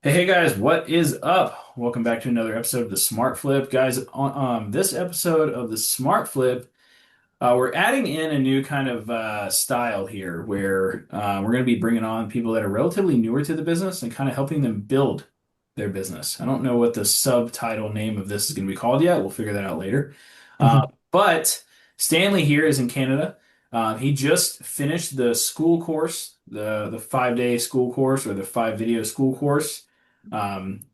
Hey guys, what is up? Welcome back to another episode of the Smart Flip. Guys, on this episode of the Smart Flip, we're adding in a new kind of style here where we're going to be bringing on people that are relatively newer to the business and kind of helping them build their business. I don't know what the subtitle name of this is going to be called yet. We'll figure that out later. Uh, but Stanley here is in Canada. He just finished the school course, the 5 day school course or the 5 video school course.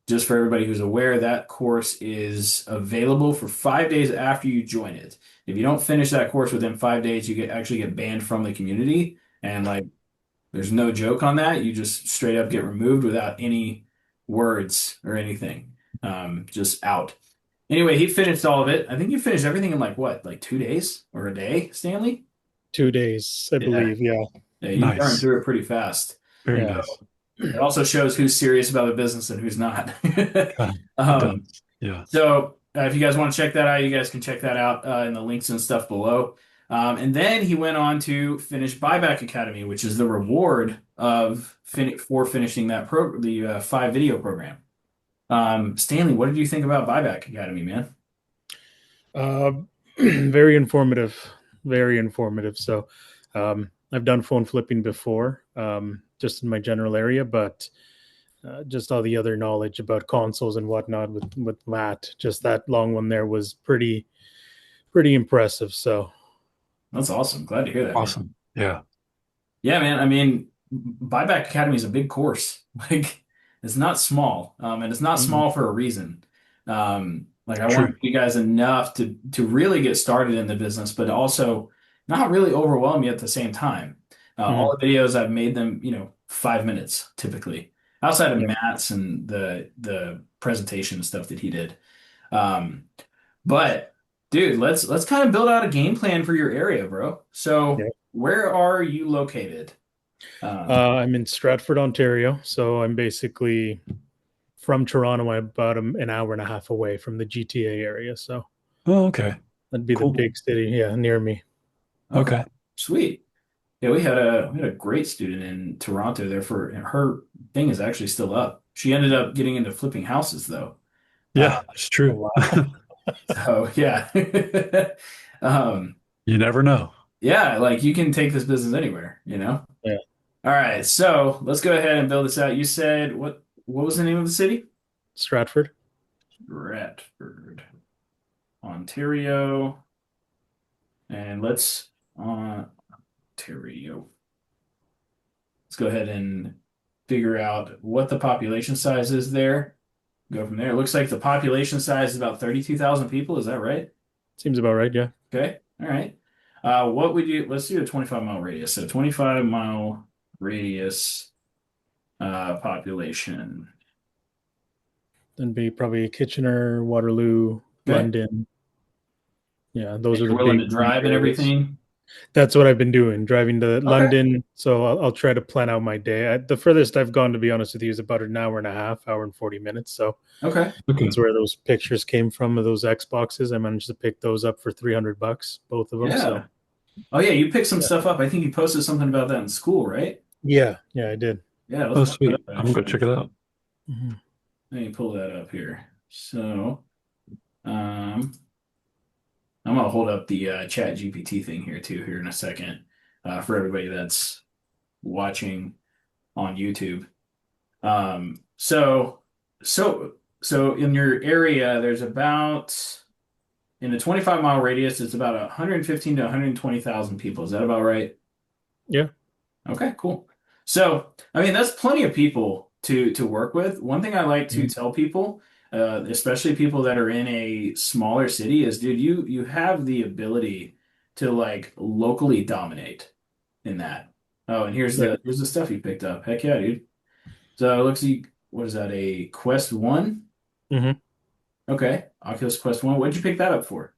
Just for everybody who's aware, that course is available for 5 days after you join it. If you don't finish that course within 5 days, you actually get banned from the community. And like, there's no joke on that. You just straight up get removed without any words or anything. Just out. Anyway, he finished all of it. I think you finished everything in like what, like 2 days or a day, Stanley? 2 days, I Yeah. believe. Yeah. Yeah, you burned Nice. through it pretty fast. Very Yeah. nice. It also shows who's serious about the business and who's not. It does. Um, Yeah. So if you guys want to check that out, you guys can check that out in the links and stuff below. And then he went on to finish BuyBack Academy, which is the reward of for finishing the 5 video program. Stanley, what did you think about BuyBack Academy, man? Uh, very informative. Very informative. So, I've done phone flipping before, just in my general area, but just all the other knowledge about consoles and whatnot with Matt, just that long one there was pretty impressive. So, That's awesome. Glad to hear that, man. Awesome. Yeah. Yeah, man. I mean, BuyBack Academy is a big course. Like, it's not small, and it's not mhm. small for a reason. Like, I want True. you guys enough to really get started in the business, but also not really overwhelm you at the same time. All Mhm. the videos I've made them, 5 minutes typically, outside of Yeah. Matt's and the presentation stuff that he did. Um, but dude, let's kind of build out a game plan for your area, bro. So, Yeah. where are you located? I'm in Stratford, Ontario. So I'm basically from Toronto. I'm about an hour and a half away from the GTA area. So Oh, okay. that'd be the Cool. big city, yeah, near me. Okay, Okay. sweet. Yeah, we had a great student in Toronto there for her thing is actually still up. She ended up getting into flipping houses though. Uh, Yeah, it's Oh, true. wow. so yeah. Um, You never know. yeah, like you can take this business anywhere. Yeah. All right, so let's go ahead and build this out. You said what was the name of the city? Stratford. Bradford, Ontario. And let's Ontario. Let's go ahead and figure out what the population size is there. Go from there. It looks like the population size is about 32,000 people. Is that right? Seems about right. Yeah. Okay. All right. What would you, let's do a 25-mile radius. So 25-mile radius population. Then be probably Kitchener, Waterloo, Okay. London. Yeah, And those are the you're willing to big drive and areas. everything? That's what I've been doing, driving to Okay. London. So I'll try to plan out my day. The furthest I've gone, to be honest with you, is about an hour and a half, hour and 40 minutes. So Okay. Okay. that's where those pictures came from of those Xboxes. I managed to pick those up for $300, both of them. So Yeah. Oh yeah, you picked some yeah, stuff up. I think you posted something about that in school, right? yeah, I did. Yeah, let's Oh, pull that sweet. up I'm gonna go check actually. it out. Mhm. Let me pull that up here. So, um, I'm gonna hold up the Chat GPT thing here too here in a second for everybody that's watching on YouTube. So, so in your area, there's about in a 25-mile radius, it's about 115 to 120,000 people. Is that about right? Yeah. Okay, cool. So, I mean, that's plenty of people to work with. One thing I like to Mhm. tell people, especially people that are in a smaller city, is, dude, you have the ability to like locally dominate in that. Oh, and Yeah. here's the stuff you picked up. Heck yeah, dude. So it looks like what is that? A Quest One? hmm Okay, Oculus Quest One. What'd you pick that up for?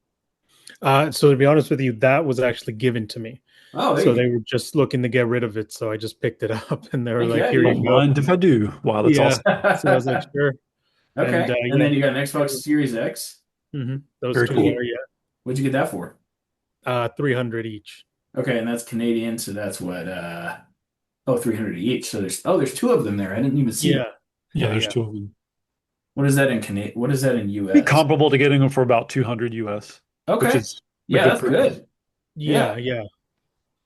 So to be honest with you, that was actually given to me. Oh, there So you they go. were just looking to get rid of it. So I just picked it up and they were Heck like, yeah, here Don't you dude. go. mind if I do. Wow, that's Yeah. awesome. So I was like, sure. And Okay, and yeah, then you got an Xbox Series X. those Very What'd two you cool. are, get? yeah, What'd you get that for? 300 each. Okay, and that's Canadian, so that's what 300 each. So there's two of them there. I didn't even see Yeah. that. Yeah, there's Yeah. two of them. What is that in Canadian? What is that in Be US? comparable to getting them for about 200 US, which Okay. is a Yeah, good that's price. good. Yeah. Yeah, yeah.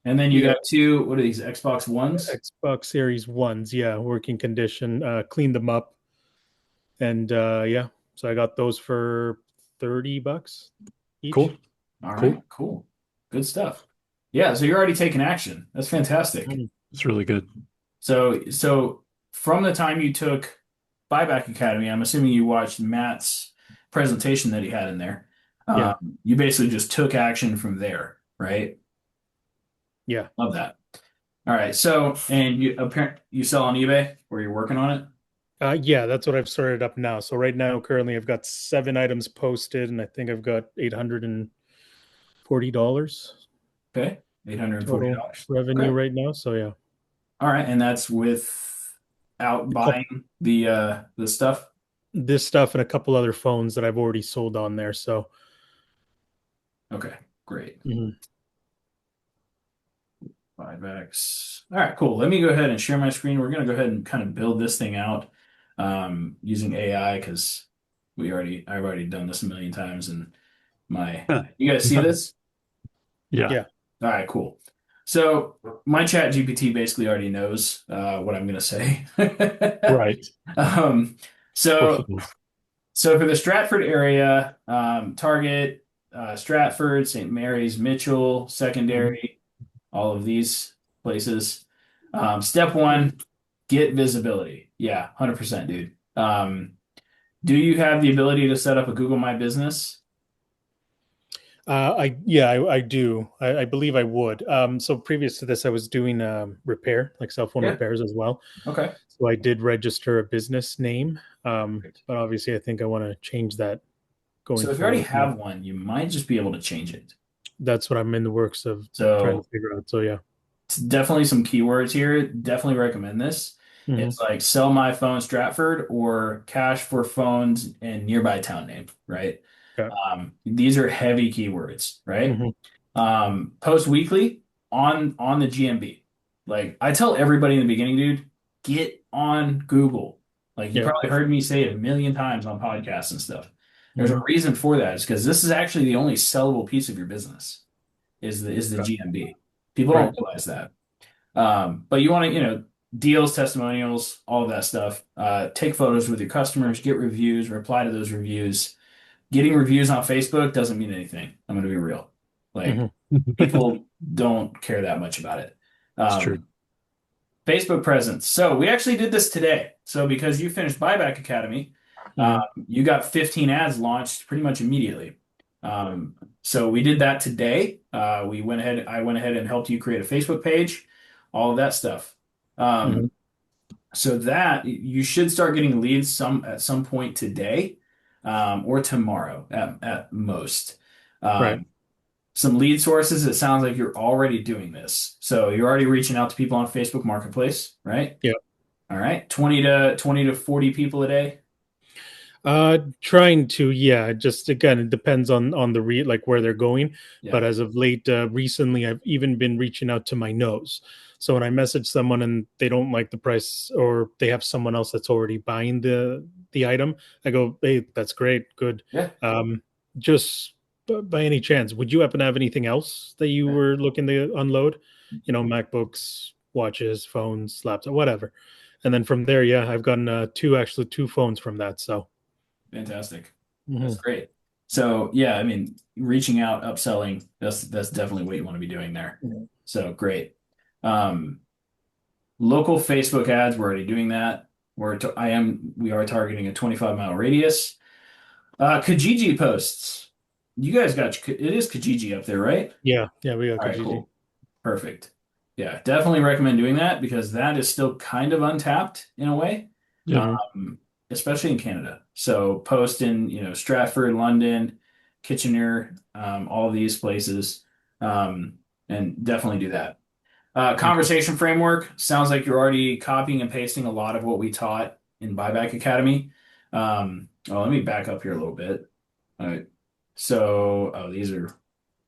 And then you Yeah. got two, what are these, Xbox Ones? Xbox Series Ones, yeah, working condition. Cleaned them up, and yeah, so I got those for $30 Cool. each. All right, Cool. cool. Good stuff. Yeah, so you're already taking action. That's fantastic. Mhm. It's really good. So from the time you took BuyBack Academy, I'm assuming you watched Matt's presentation that he had in there. Yeah, You basically just took action from there, right? yeah. Love that. All right. So, and you sell on eBay or you're working on it? Yeah, that's what I've started up now. So right now, currently, I've got 7 items posted, and I think I've got $840 Okay. total $840. revenue Okay. right now. So yeah, All right. And that's without a couple, buying the stuff. this stuff and a couple other phones that I've already sold on there. So Okay. Great. mhm. Buybacks. All right, cool. Let me go ahead and share my screen. We're going to go ahead and kind of build this thing out using AI because I've already done this a million times and Huh. you guys see this? Yeah. Yeah. All right, cool. So my chat GPT basically already knows what I'm going to say. Right. Um, Of course so it is. so for the Stratford area, Target, Stratford, St. Mary's, Mitchell, Mhm. secondary, all of these places. Step one, get visibility. Yeah, 100%, dude. Do you have the ability to set up a Google My Business? I do. I believe I would. So previous to this, I was doing repair, like cell phone Yeah. repairs as well. Okay. So I did register a business name, Great. but obviously, I think I want to change that going So if you already forward. Yeah, have one, you might just be able to change it. that's what I'm in the works of trying to So figure out. So yeah. it's definitely some keywords here. Definitely recommend this. Hmm. It's like sell my phone Stratford or cash for phones and nearby town name, right? Okay. These are heavy keywords, right? Hmm. Post weekly on the GMB. Like I tell everybody in the beginning, dude, get on Google. Like you Yeah. probably heard me say it a million times on podcasts and stuff. There's a Hmm. reason for that. It's because this is actually the only sellable piece of your business is the Okay. GMB. People Right. don't realize that. But you want to, deals, testimonials, all of that stuff. Take photos with your customers, get reviews, reply to those reviews. Getting reviews on Facebook doesn't mean anything. I'm going to be real. Like Hmm. people don't care that much about it. It's true. Um, Facebook presence. So we actually did this today. So because you finished Buyback Academy, Hmm. you got 15 ads launched pretty much immediately. So we did that today. I went ahead and helped you create a Facebook page, all of that stuff. Hmm. Um, so that you should start getting leads at some point today, or tomorrow at most. Right. Um, some lead sources, it sounds like you're already doing this. So you're already reaching out to people on Facebook Marketplace, right? Yeah. All right. 20 to 40 people a day. Trying to, yeah. Just again, it depends on the like where they're going. Yeah. But as of late, recently, I've even been reaching out to my nose. So when I message someone and they don't like the price, or they have someone else that's already buying the item, I go, "Hey, that's great, good." Yeah. Just by any chance, would you happen to have anything else that you were looking to unload? MacBooks, watches, phones, laptop, whatever. And then from there, yeah, I've gotten two phones from that. So. Fantastic. That's Mhm. great. So yeah, I mean, reaching out, upselling, that's definitely what you want to be doing there. Mhm. So great. Um, Local Facebook ads, we're already doing that. We are targeting a 25-mile radius. Kijiji posts. You guys it is Kijiji up there, right? Yeah, yeah, we got All right, Kijiji. cool. Perfect. Yeah, definitely recommend doing that because that is still kind of untapped in a way, Yeah. Hmm. especially in Canada. So post in, Stratford, London, Kitchener, all of these places, and definitely do that. Okay. Conversation framework sounds like you're already copying and pasting a lot of what we taught in Buyback Academy. Let me back up here a little bit. All right. So, these are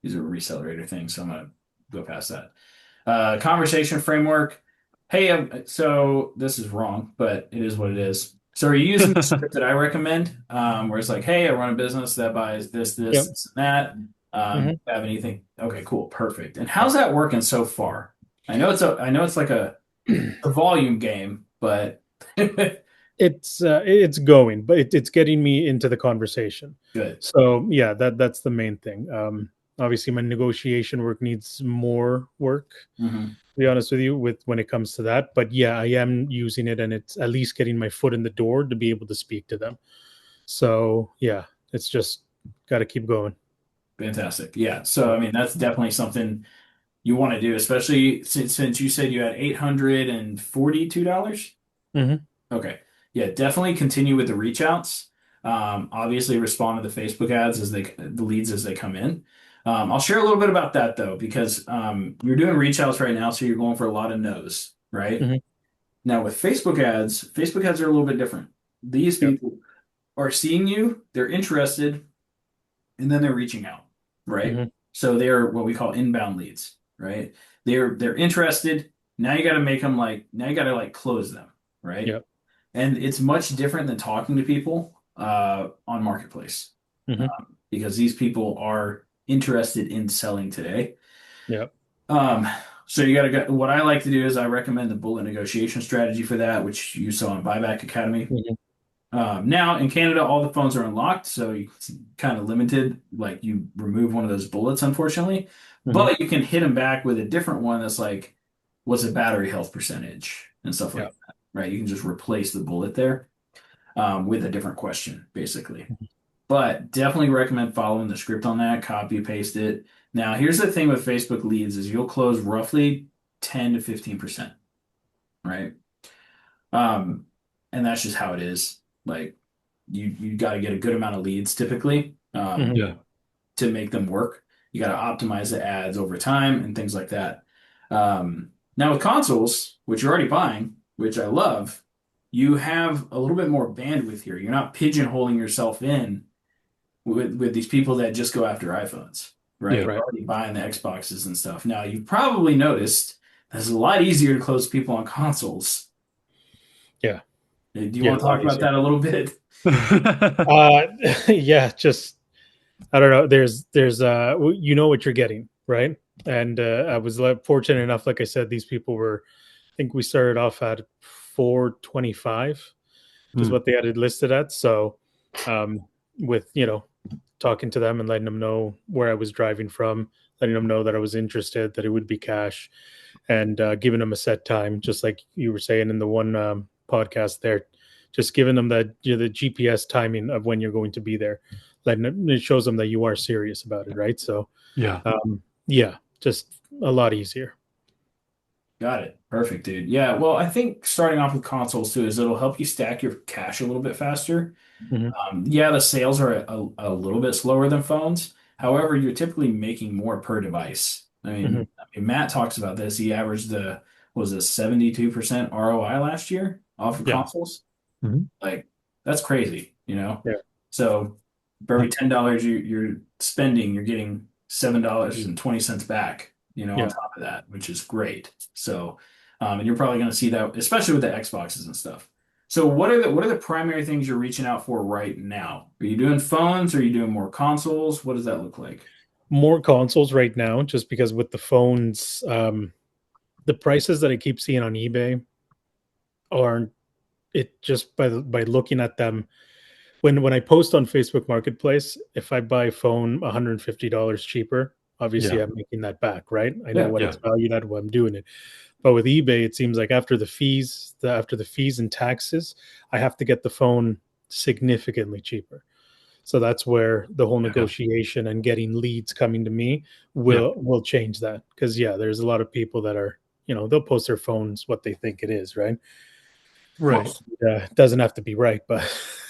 reseller things, so I'm gonna go past that. Conversation framework. Hey, so this is wrong, but it is what it is. So are you using the script that I recommend, where it's like, hey, I run a business that buys Yep. this, and that. Hmm. Have anything? Okay, cool, perfect. And how's that working so far? I know it's like a volume game, but It's going, but it's getting me into the conversation. good. So yeah, that's the main thing. Obviously, my negotiation work needs more work. Hmm. To be honest with you, with when it comes to that, but yeah, I am using it, and it's at least getting my foot in the door to be able to speak to them. So yeah, it's just got to keep going. Fantastic. Yeah. So Yeah. I mean, that's definitely something you want to do, especially since you said you had $842. Hmm. Okay. Yeah, definitely continue with the reach outs. Obviously respond to the Facebook ads the leads as they come in. I'll share a little bit about that though, because you're doing reach outs right now, so you're going for a lot of no's, right? Hmm. Now with Facebook ads are a little bit different. These Yep. people are seeing you, they're interested, and then they're reaching out, right? Hmm. So they're what we call inbound leads, right? They're interested. Now you got to make them like now you got to like close them, right? Yep. And it's much different than talking to people on Marketplace Hmm. because these people are interested in selling today. Yep. Um, so you got to get what I like to do is I recommend the bullet negotiation strategy for that, which you saw in Buyback Academy. Hmm. Now in Canada, all the phones are unlocked, so it's kind of limited. Like you remove one of those bullets, unfortunately, Hmm. but you can hit them back with a different one that's like, what's the battery health percentage and stuff like Yep. that, right? You can just replace the bullet there with a different question, basically. But definitely recommend following the script on that, copy paste it. Now, here's the thing with Facebook leads is you'll close roughly 10 to 15%, right? Um, and that's just how it is. Like you got to get a good amount of leads typically Hmm. Yeah. to make them work. You got to optimize the ads over time and things like that. Now with consoles, which you're already buying, which I love, you have a little bit more bandwidth here. You're not pigeonholing yourself in with these people that just go after iPhones, right? Yeah. You're Right. already buying the Xboxes and stuff. Now you've probably noticed that it's a lot easier to close people on consoles. Yeah. Do you Yeah. want A to talk lot about easier. that a little bit? Uh, yeah. Just I don't know. You know what you're getting, right? And I was fortunate enough, like I said, these people were. I think we started off at 425, which is Mm, what they had it listed at. So, um, with talking to them and letting them know where I was driving from, letting them know that I was interested, that it would be cash, and giving them a set time, just like you were saying in the one podcast there, just giving them that the GPS timing of when you're going to be there, letting them, it shows them that you are serious about it, right? So, yeah. yeah, just a lot easier. Got it. Perfect, dude. Yeah, well, I think starting off with consoles too is it'll help you stack your cash a little bit faster. Hmm. Yeah, the sales are a little bit slower than phones. However, you're typically making more per device. Hmm. I mean, Matt talks about this. He averaged what was it 72% ROI last year off of Yeah. consoles. Mhm. Like that's crazy, you know? Yeah, So for every $10 you're spending, you're getting $7.20 back, on yeah. top of that, which is great. So, and you're probably going to see that, especially with the Xboxes and stuff. So what are the primary things you're reaching out for right now? Are you doing phones? Are you doing more consoles? What does that look like? More consoles right now, just because with the phones, the prices that I keep seeing on eBay aren't it just by looking at them when I post on Facebook Marketplace, if I buy a phone $150 cheaper, obviously Yeah. I'm making that back, right? I know Yeah. what Yeah. it's valued at when I'm doing it. But with eBay, it seems like after the fees and taxes, I have to get the phone significantly cheaper. So that's where the whole Yeah. negotiation and getting leads coming to me Yeah. will change that. Because yeah, there's a lot of people that are, they'll post their phones what they think it is, right? Right. It doesn't have to be right, but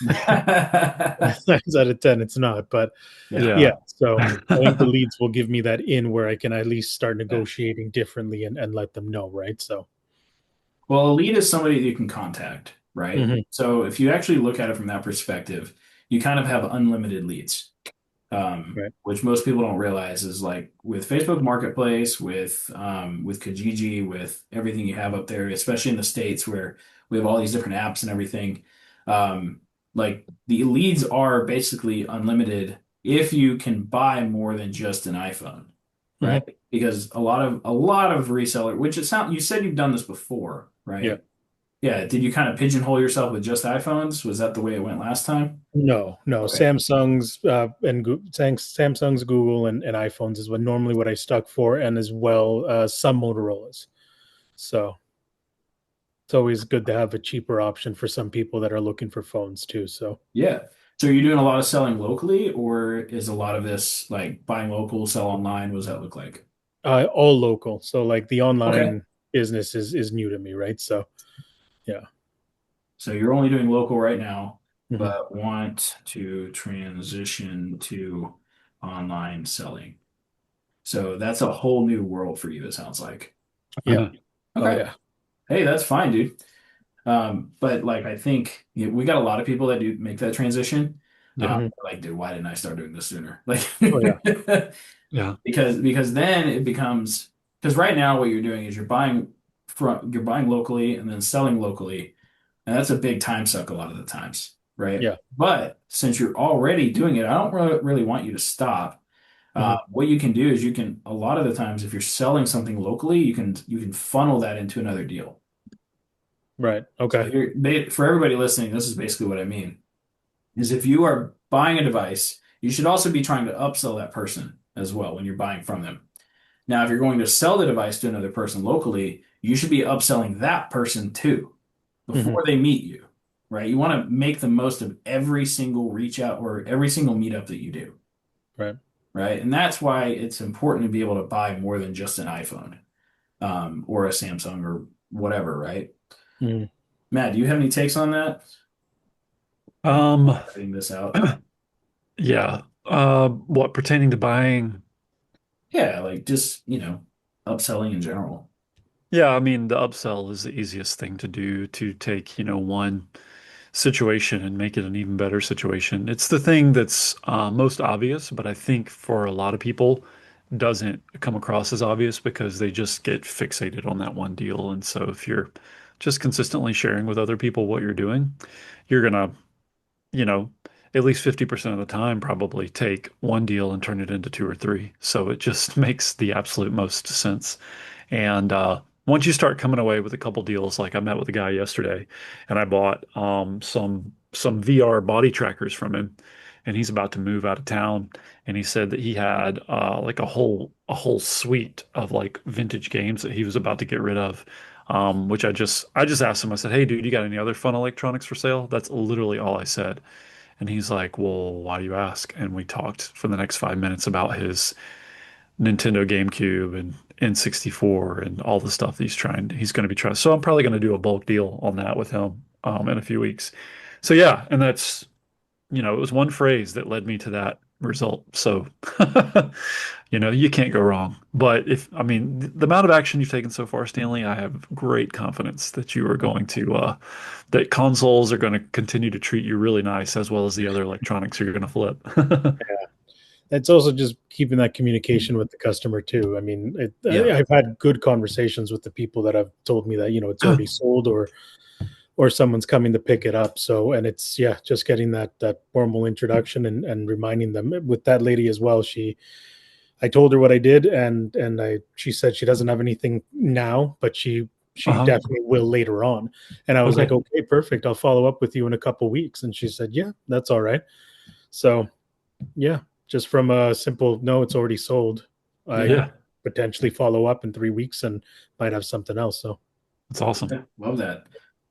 nine out of 10, it's not. But Yeah. yeah, Yeah. so I think the leads will give me that in where I can at least start negotiating differently and let them know, right? So, Well, a lead is somebody that you can contact, right? mhm, So if you actually look at it from that perspective, you kind of have unlimited leads. right. Which most people don't realize is like with Facebook Marketplace, with Kijiji, with everything you have up there, especially in the States where we have all these different apps and everything. Um, like the leads are basically unlimited if you can buy more than just an iPhone, right? Hmm. Because a lot of reseller, which it sound you said you've done this before, Yeah. right? Yeah. Did you kind of pigeonhole yourself with just iPhones? Was that the way it went last time? No, no. Okay. Samsung's Samsung's, Google, and iPhones is what normally what I stuck for, and as well some Motorola's. So it's always good to have a cheaper option for some people that are looking for phones too. So Yeah. So are you doing a lot of selling locally, or is a lot of this like buying local, sell online? What does that look like? all local. So like the Okay. online business is new to me, right? So yeah. So you're only doing local right now, Hmm. but want to transition to online selling. So that's a whole new world for you, it sounds like. Yeah. Oh Okay. yeah. Hey, that's fine, dude. But like I think we got a lot of people that do make that transition. Yeah. Hmm. Like, dude, why didn't I start doing this sooner? Like Oh yeah. Yeah. because then it becomes because right now what you're doing is you're buying locally and then selling locally, and that's a big time suck a lot of the times, right? Yeah. But since you're already doing it, I don't really want you to stop. Hmm. What you can do is you can a lot of the times if you're selling something locally, you can funnel that into another deal. Right. So Okay. for everybody listening, this is basically what I mean. Is if you are buying a device, you should also be trying to upsell that person as well when you're buying from them. Now, if you're going to sell the device to another person locally, you should be upselling that person too Hmm. before they meet you, right? You want to make the most of every single reach out or every single meetup that you do, Right. right? And that's why it's important to be able to buy more than just an iPhone, or a Samsung or whatever, right? Hmm. Matt, do you have any takes on that? Um, Cutting this out. yeah. What pertaining to buying? Yeah, like just, upselling in general. Yeah, I mean, the upsell is the easiest thing to do to take, one situation and make it an even better situation. It's the thing that's most obvious, but I think for a lot of people doesn't come across as obvious because they just get fixated on that one deal. And so if you're just consistently sharing with other people what you're doing, you're gonna, you know, at least 50% of the time probably take one deal and turn it into two or three. So it just makes the absolute most sense. And once you start coming away with a couple deals, like I met with a guy yesterday, and I bought some VR body trackers from him, and he's about to move out of town, and he said that he had like a whole suite of like vintage games that he was about to get rid of. Which I just asked him. I said, "Hey, dude, you got any other fun electronics for sale?" That's literally all I said. And he's like, "Well, why do you ask?" And we talked for the next 5 minutes about his Nintendo GameCube and N64 and all the stuff that he's going to be trying. So I'm probably going to do a bulk deal on that with him in a few weeks. So yeah, and that's, it was one phrase that led me to that result. So, you can't go wrong. But I mean, the amount of action you've taken so far, Stanley, I have great confidence that you are going to, that consoles are going to continue to treat you really nice, as well as the other electronics you're going to flip. It's also just keeping that communication with the customer too. I mean, Yeah. I've had good conversations with the people that have told me that it's already sold or someone's coming to pick it up. So, and it's yeah, just getting that formal introduction and reminding them with that lady as well. I told her what I did, and she said she doesn't have anything now, but she Uh-huh. definitely will later on. And I was like, Okay. okay, perfect. I'll follow up with you in a couple weeks. And she said, yeah, that's all right. So yeah, just from a simple no, it's already sold. I Yeah. Yeah, potentially follow up in 3 weeks and might have something else. So that's awesome. Yeah, love that.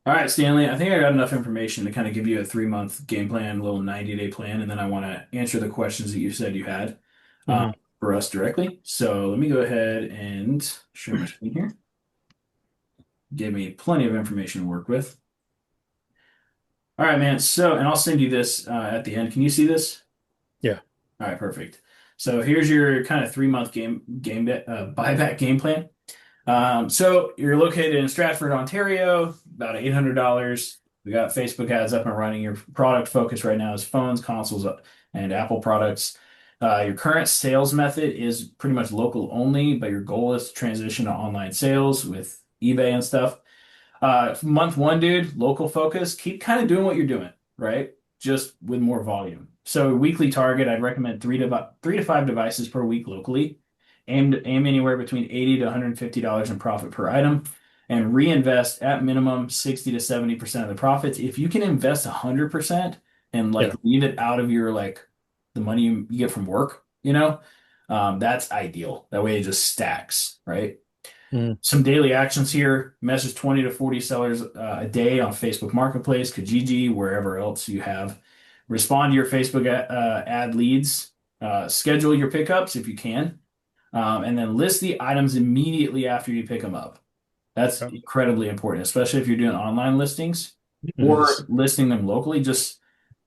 All right, Stanley, I think I got enough information to kind of give you a 3-month game plan, a little 90-day plan, and then I want to answer the questions that you said you had uh, mhm. for us directly. So let me go ahead and share my screen here. Give me plenty of information to work with. All right, man. So, and I'll send you this at the end. Can you see this? Yeah. All right, perfect. So here's your kind of 3-month buyback game plan. So you're located in Stratford, Ontario, about $800. We got Facebook ads up and running. Your product focus right now is phones, consoles, and Apple products. Your current sales method is pretty much local only, but your goal is to transition to online sales with eBay and stuff. Month one, dude, local focus. Keep kind of doing what you're doing, right? Just with more volume. So weekly target, I'd recommend three to five devices per week locally. Aim anywhere between 80 to $150 in profit per item, and reinvest at minimum 60 to 70% of the profits. If you can invest 100% and like Yeah. leave it out of your like the money you get from work, that's ideal. That way it just stacks, right? Mm. Some daily actions here: message 20 to 40 sellers a day on Facebook Marketplace, Kijiji, wherever else you have. Respond to your Facebook ad leads. Schedule your pickups if you can. And then list the items immediately after you pick them up. That's Yeah. incredibly important, especially if you're doing online listings It or is. listing them locally. Just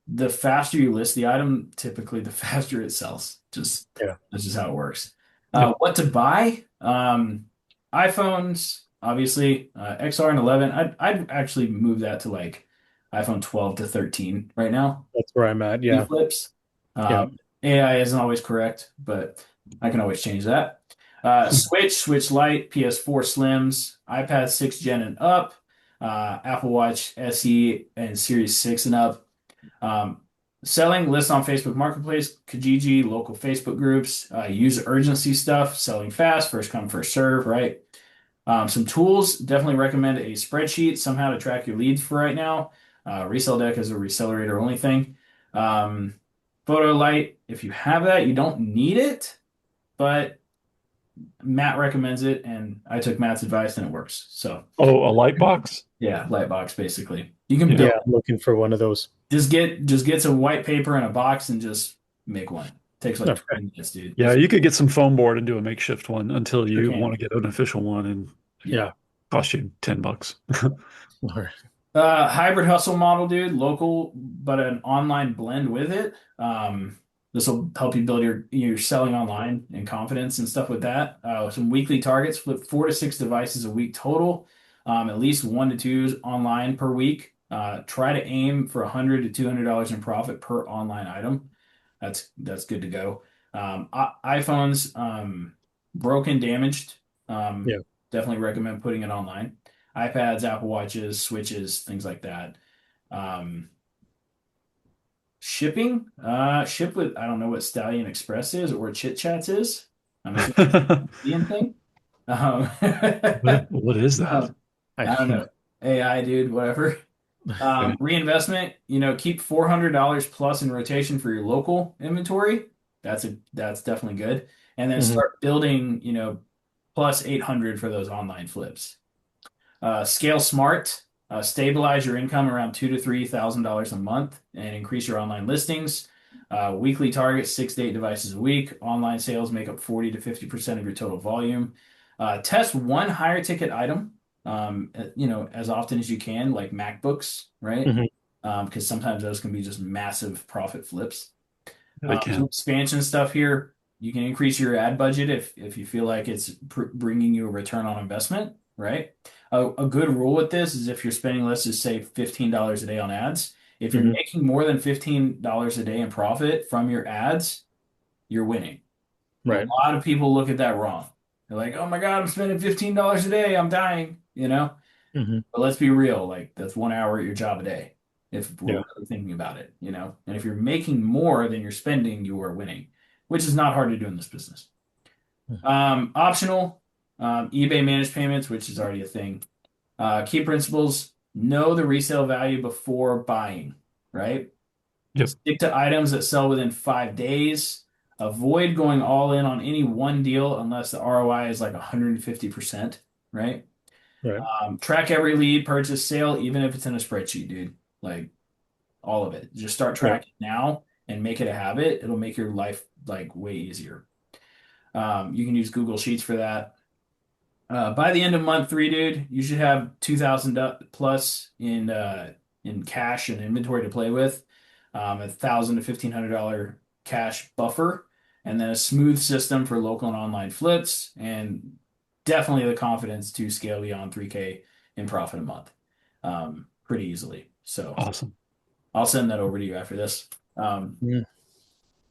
the faster you list the item, typically the faster it sells. Just Yeah. that's just how it works. Yep. What to buy? iPhones, obviously, XR and 11. I'd actually move that to like iPhone 12 to 13 right now. That's where I'm at. E Yeah. flips. Yeah. AI isn't always correct, but I can always change that. Switch Lite, PS4 Slims, iPad 6 Gen and up, Apple Watch SE and Series 6 and up. Um, Selling, list on Facebook Marketplace, Kijiji, local Facebook groups, use urgency stuff, selling fast, first come, first serve, right? Some tools, definitely recommend a spreadsheet somehow to track your leads for right now. Resell Deck is a reseller only thing. Um, Photo Light, if you have that, you don't need it, but Matt recommends it, and I took Matt's advice and it works. So Oh, a light box? yeah, Lightbox basically. You can Yeah. build Yeah. I'm looking for one of those. just get some white paper in a box and just make one. Takes like Okay. 20 minutes, dude. Yeah, you could get some foam board and do a makeshift one until Sure you want can. to get an official one and Yeah. Yeah. cost you $10. All right. Hybrid hustle model, dude. Local, but an online blend with it. This will help you build your selling online and confidence and stuff with that. Some weekly targets: flip 4 to 6 devices a week total. At least 1 to 2 online per week. Try to aim for $100 to $200 in profit per online item. That's good to go. iPhones, broken, damaged. Yeah. Definitely recommend putting it online. iPads, Apple Watches, Switches, things like that. Um, Shipping, ship with, I don't know what Stallion Express is or Chit Chats is. I'm assuming it's an Indian thing. Um, What is that? I I don't don't know. know. AI, dude, whatever. Okay. Reinvestment, keep $400 plus in rotation for your local inventory. That's definitely good. And then Hmm. start building, plus 800 for those online flips. Scale smart. Stabilize your income around $2,000 to $3,000 a month and increase your online listings. Weekly target 6 to 8 devices a week. Online sales make up 40 to 50% of your total volume. Test one higher ticket item, as often as you can, like MacBooks, right? Hmm. Because sometimes those can be just massive profit flips. They Some can. expansion stuff here. You can increase your ad budget if you feel like it's bringing you a return on investment, right? A good rule with this is if you're spending, let's just say $15 a day on ads. If you're Hmm. making more than $15 a day in profit from your ads, you're winning. A Right. lot of people look at that wrong. They're like, "Oh my God, I'm spending $15 a day. I'm dying." Hmm. But let's be real, like that's 1 hour at your job a day, if we're Yeah. really thinking about it. And if you're making more than you're spending, you are winning, which is not hard to do in this business. Optional, eBay managed payments, which is already a thing. Key principles: know the resale value before buying, right? Yep. Stick to items that sell within 5 days. Avoid going all in on any one deal unless the ROI is like 150%, right? Right. Track every lead, purchase, sale, even if it's in a spreadsheet, dude. Like all of it. Just start Right. tracking now and make it a habit. It'll make your life like way easier. You can use Google Sheets for that. By the end of month three, dude, you should have 2,000 plus in cash and inventory to play with. 1,000 to $1,500 cash buffer, and then a smooth system for local and online flips, and definitely the confidence to scale beyond 3K in profit a month, pretty easily. So Awesome. I'll send that over to you after this. Mm.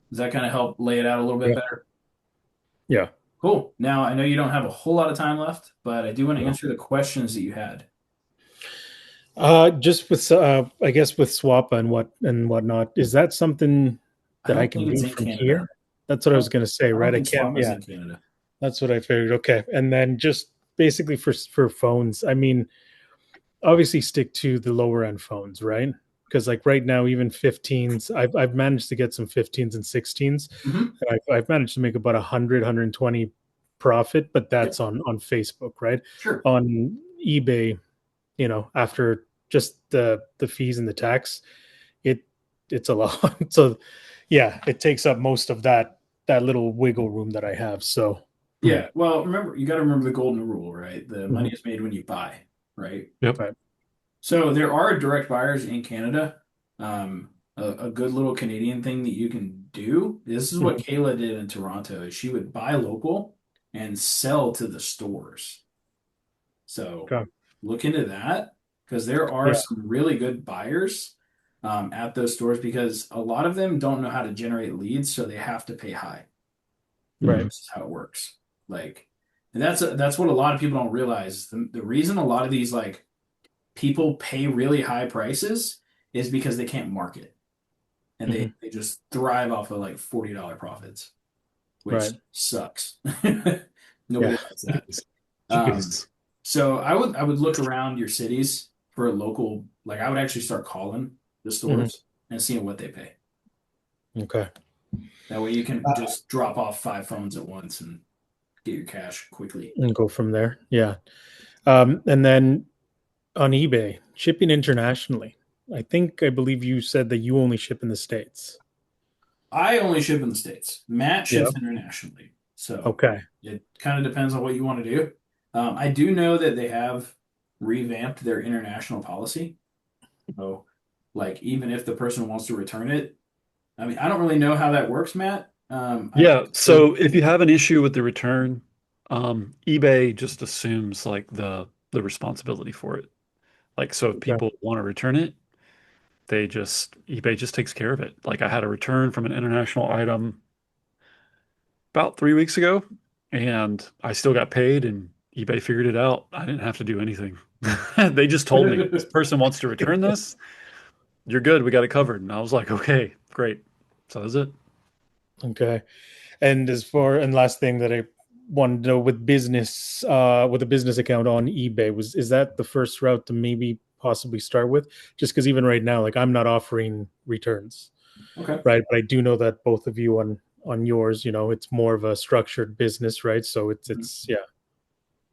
Does that kind of help lay it out a little bit Yeah. better? Yeah. Cool. Now I know you don't have a whole lot of time left, but I do want to No. answer the questions that you had. Just with I guess with Swappa and whatnot, is that something I that I don't can think it's do in from Canada. here? That's what I was gonna say, I don't right? I think can't. Swappa's Yeah, in Canada. that's what I figured. Okay, and then just basically for phones, I mean, obviously stick to the lower end phones, right? Because like right now, even 15s, I've managed to get some 15s and 16s. Hmm. I've managed to make about 120 profit, but Yeah, that's on Facebook, right? sure. On eBay, after just the fees and the tax, it it's a lot. So yeah, it takes up most of that little wiggle room that I have. So Yeah. Well, remember, you got to remember the golden rule, right? The money mhm, is made when you buy, right? Yep. right. So there are direct buyers in Canada. A good little Canadian thing that you can do. This is what Mhm, Kayla did in Toronto. Is she would buy local and sell to the stores. So okay. look into that because there are Yeah. some really good buyers at those stores because a lot of them don't know how to generate leads, so they have to pay high. Right. Mhm. This is how it works. Like, and that's what a lot of people don't realize. The reason a lot of these like people pay really high prices is because they can't market and Hmm. they just thrive off of like $40 profits, which Right. sucks. Yeah. Nobody likes that. Jeez. Um, Jeez. so I would look around your cities for a local, like I would actually start calling the Hmm. stores and seeing what they pay. Okay. That way you can just drop off 5 phones at once and get your cash quickly. And go from there. Yeah. And then on eBay, shipping internationally. I believe you said that you only ship in the States. I only ship in the States. Matt Yeah. ships internationally. So Okay. it kind of depends on what you want to do. I do know that they have revamped their international policy. So, like, even if the person wants to return it, I mean, I don't really know how that works, Matt. Yeah. So, So if you have an issue with the return, eBay just assumes like the responsibility for it. Like, so if Okay. people want to return it, eBay just takes care of it. Like I had a return from an international item about 3 weeks ago, and I still got paid, and eBay figured it out. I didn't have to do anything. They just told me this person wants to return this. You're good. We got it covered. And I was like, okay, great. So that's it. Okay. And last thing that I wanted to know with a business account on eBay, is that the first route to maybe possibly start with? Just because even right now, like I'm not offering returns, okay. right? But I do know that both of you on yours, it's more of a structured business, right? So it's yeah.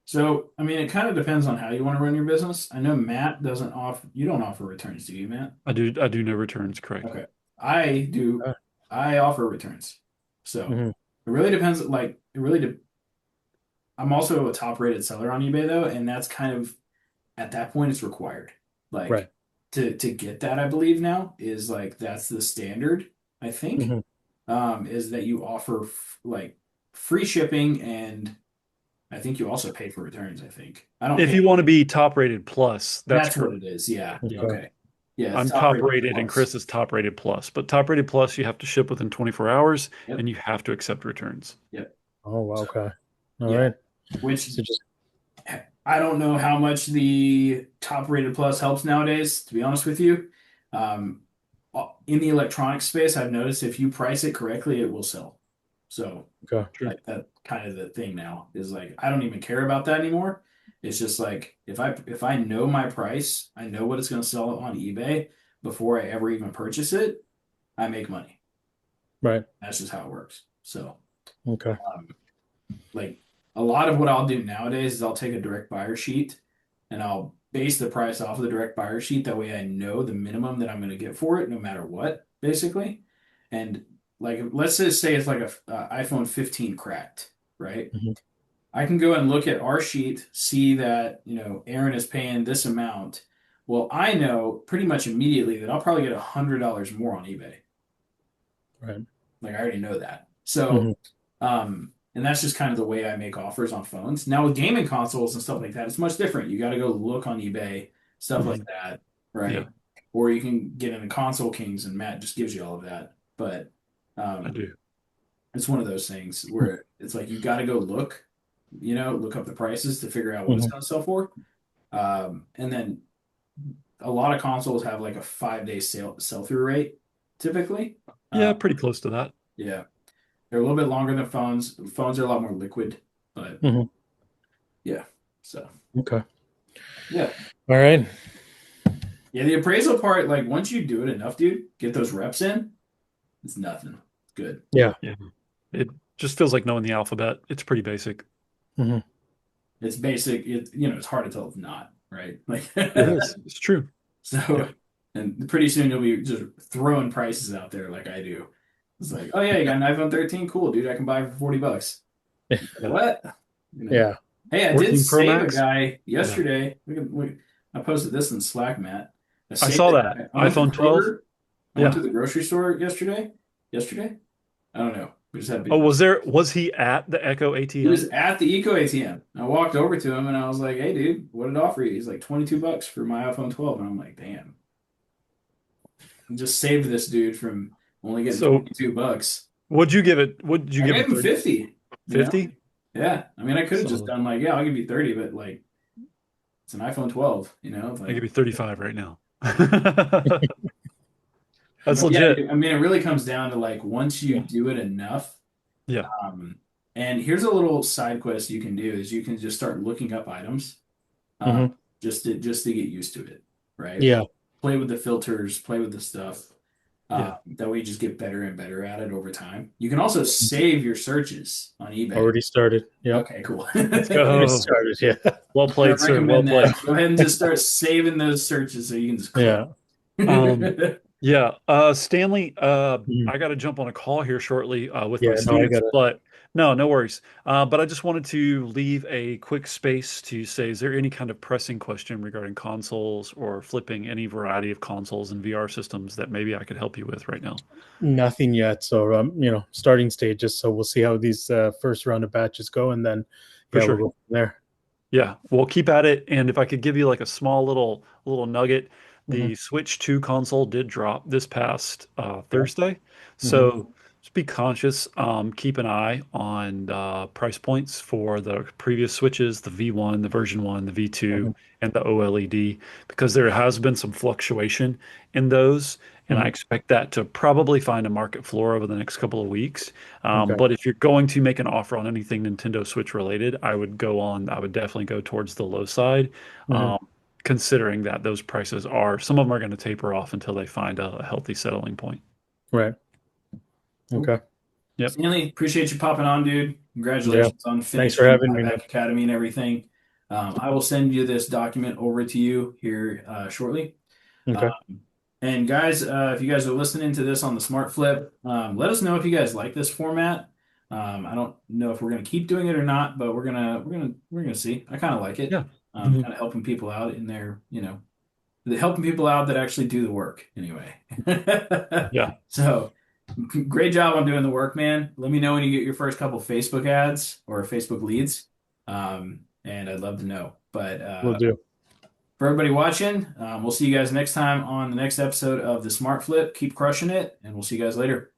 So, I mean, it kind of depends on how you want to run your business. I know Matt doesn't offer, you don't offer returns, do you, Matt? I do no returns, correct. Okay. I do, Uh, I offer returns. So mhm, it really depends. Like, it really, I'm also a top rated seller on eBay though, and that's kind of at that point it's required. right. Like to get that, I believe now is like that's the standard, I think. Mhm. Is that you offer like free shipping and I think you also pay for returns, I think. I don't If pay. you want to be top rated plus, that's That's what correct. it is. Yeah. Okay. Okay. Yeah, it's I'm top top rated rated and plus. Chris is top rated plus. But top rated plus, you have to ship within 24 hours Yep. and you have to accept returns. Yep. Oh, wow, So okay. All yeah. right. Which So just I don't know how much the top rated plus helps nowadays, to be honest with you. Um, in the electronic space, I've noticed if you price it correctly, it will sell. So, okay. Sure. like that kind of the thing now is like I don't even care about that anymore. It's just like if I know my price, I know what it's going to sell on eBay before I ever even purchase it, I make money. Right. That's just how it works. So, Okay. um, like a lot of what I'll do nowadays is I'll take a direct buyer sheet and I'll base the price off of the direct buyer sheet. That way I know the minimum that I'm going to get for it, no matter what, basically. And like, let's just say it's like a iPhone 15 cracked, right? Mhm. I can go and look at our sheet, see that, Aaron is paying this amount. Well, I know pretty much immediately that I'll probably get $100 more on eBay. Right. Like I already know that. Mhm. So, and that's just kind of the way I make offers on phones. Now with gaming consoles and stuff like that, it's much different. You got to go look on eBay, stuff like Mhm. that, Yeah, right? Or you can get into Console Kings and Matt just gives you all of that. But I um, do. it's one of those things where it's like you got to go look, look up the prices to figure out what it's Mhm. going to sell for. And then a lot of consoles have like a 5 day sell through rate typically. Yeah, Uh, pretty close to that. yeah, they're a little bit longer than phones. Phones are a lot more liquid, but Mhm. yeah. So Okay. yeah, All right. yeah. The appraisal part, like once you do it enough, dude, get those reps in, it's nothing. It's good. Yeah. Yeah. It just feels like knowing the alphabet. It's pretty basic. Hmm. It's basic. It's hard to tell it's not, right? Like It is. It's true. so, Yeah. and pretty soon you'll be just throwing prices out there like I do. It's like, oh yeah, you got an iPhone 13, cool, dude. I can buy it for $40. Yeah. What? Yeah. Hey, I did 14 Pro save a Max. guy Yeah. yesterday. I posted this in Slack, Matt. I I saved saw a that. guy. I went to iPhone 12. Kroger. I went to Yeah. the grocery store yesterday. Yesterday? I don't know. We just had Oh, big. was he at the Echo He was ATM? at the Eco ATM. I walked over to him and I was like, "Hey, dude, what did it offer you?" He's like, $22 for my iPhone 12, and I'm like, "Damn, I just saved this dude from only getting So $22." what'd you give it? What'd you I give gave him? him 30? 50. You know? 50? Yeah. I mean, I could have just So done like, yeah, I'll give you 30, but like, it's an iPhone 12. It's I like. give you 35 right now. That's But yeah, legit. I mean, it really comes down to like once you Yeah. do it enough. Yeah. Um, and here's a little side quest you can do is you can just start looking up items, uh, Hmm. just to get used to it, right? Yeah. Play with the filters, play with the stuff. Yeah. That way you just get better and better at it over time. You can also save your searches on eBay. Already started. Yep. Okay, cool. Let's Already go. started. Yeah. Well I played, sir. Well recommend played. that. Go ahead and just start saving those searches so you can just click. Yeah. Um, yeah, Stanley, Mhm. I got to jump on a call here shortly with my Yeah. No, I students, got it. but no worries. But I just wanted to leave a quick space to say, is there any kind of pressing question regarding consoles or flipping any variety of consoles and VR systems that maybe I could help you with right now? Nothing yet. So, starting stages. So we'll see how these first round of batches go, and then, For yeah, we'll sure. go from there. Yeah, we'll keep at it. And if I could give you like a small little nugget, Hmm. the Switch 2 console did drop this past Yeah. Thursday. Hmm. So just be conscious. Keep an eye on price points for the previous Switches, the V1, the version 1, the V2, Hmm. and the OLED, because there has been some fluctuation in those. And I Hmm. expect that to probably find a market floor over the next couple of weeks. Okay. But if you're going to make an offer on anything Nintendo Switch related, I would definitely go towards the low side, Hmm. um, considering that those prices some of them are going to taper off until they find a healthy settling point. Right. Cool. Okay. Yep. Stanley, appreciate you popping on, dude. Yeah. Congratulations on Thanks for finishing having me, man. BuyBack Academy and everything. I will send you this document over to you here shortly. Okay. And guys, if you guys are listening to this on the Smart Flip, let us know if you guys like this format. I don't know if we're gonna keep doing it or not, but we're gonna see. I kind of like it. Yeah. Hmm. Kind of helping people out in their, helping people out that actually do the work anyway. Yeah. So great job on doing the work, man. Let me know when you get your first couple Facebook ads or Facebook leads. And I'd love to know. But Will do. for everybody watching, we'll see you guys next time on the next episode of the Smart Flip. Keep crushing it, and we'll see you guys later.